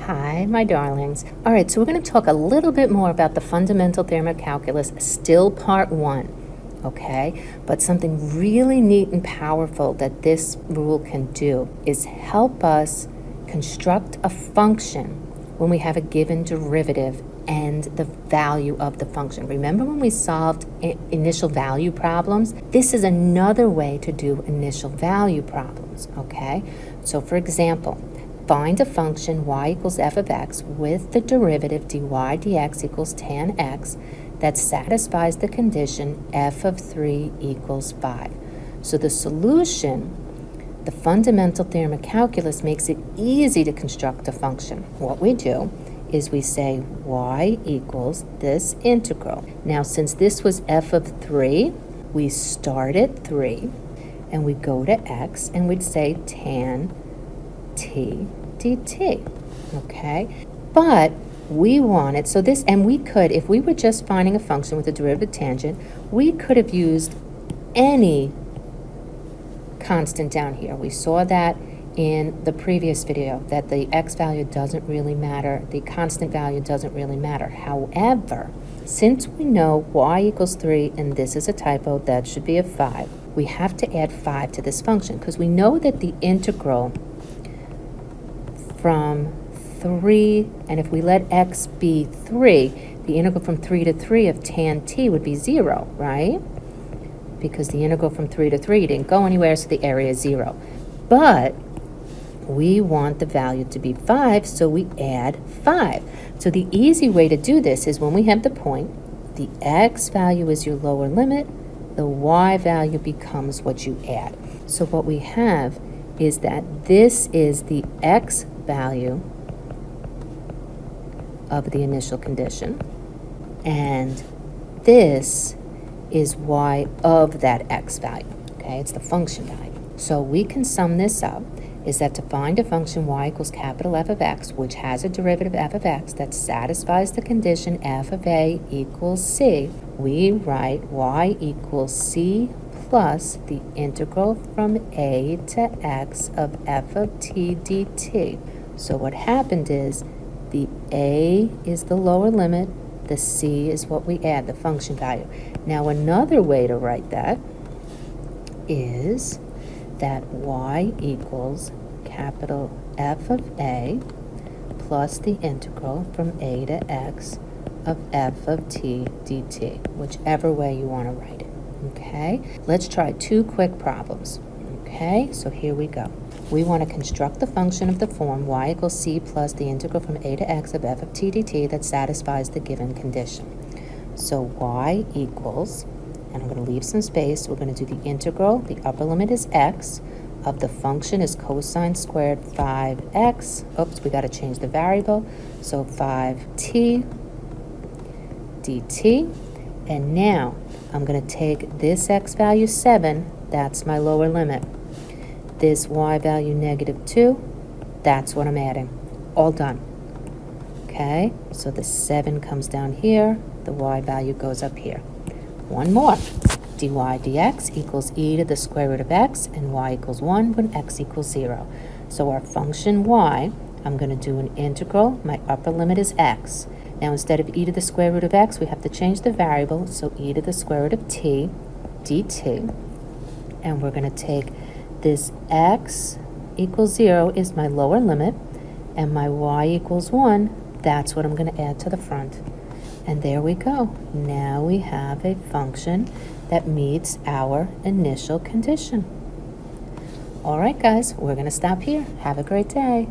Hi, my darlings. All right, so we're going to talk a little bit more about the Fundamental Theorem of Calculus, still part one, okay? But something really neat and powerful that this rule can do is help us construct a function when we have a given derivative and the value of the function. Remember when we solved initial value problems? This is another way to do initial value problems, okay? So for example, find a function y equals f of x with the derivative dy dx equals tan x that satisfies the condition f of 3 equals 5. So the solution, the Fundamental Theorem of Calculus, makes it easy to construct a function. What we do is we say y equals this integral. Now since this was f of 3, we start at 3 and we go to x and we'd say tan t dt, okay? But we wanted, so this, and we could, if we were just finding a function with a derivative tangent, we could have used any constant down here. We saw that in the previous video, that the x value doesn't really matter, the constant value doesn't really matter. However, since we know y equals 3, and this is a typo, that should be a 5, we have to add 5 to this function, because we know that the integral from 3, and if we let x be 3, the integral from 3 to 3 of tan t would be 0, right? Because the integral from 3 to 3 didn't go anywhere, so the area is 0. But we want the value to be 5, so we add 5. So the easy way to do this is when we have the point, the x value is your lower limit, the y value becomes what you add. So what we have is that this is the x value of the initial condition, and this is y of that x value, okay? It's the function value. So we can sum this up, is that to find a function y equals capital F of x, which has a derivative f of x that satisfies the condition f of a equals c, we write y equals c plus the integral from a to x of f of t dt. So what happened is the a is the lower limit, the c is what we add, the function value. Now another way to write that is that y equals capital F of a plus the integral from a to x of f of t dt, whichever way you want to write it, okay? Let's try two quick problems, okay? So here we go. We want to construct the function of the form y equals c plus the integral from a to x of f of t dt that satisfies the given condition. So y equals, and I'm going to leave some space, we're going to do the integral, the upper limit is x, of the function is cosine squared 5x, oops, we got to change the variable, so 5t dt, and now I'm going to take this x value 7, that's my lower limit. This y value -2, that's what I'm adding. All done. Okay, so the 7 comes down here, the y value goes up here. One more. dy dx equals e to the square root of x, and y equals 1 when x equals 0. So our function y, I'm going to do an integral. My upper limit is x. Now instead of e to the square root of x, we have to change the variable, so e to the square root of t dt. And we're going to take this x equals 0 is my lower limit, and my y equals 1, that's what I'm going to add to the front. And there we go. Now we have a function that meets our initial condition. All right, guys, we're going to stop here. Have a great day.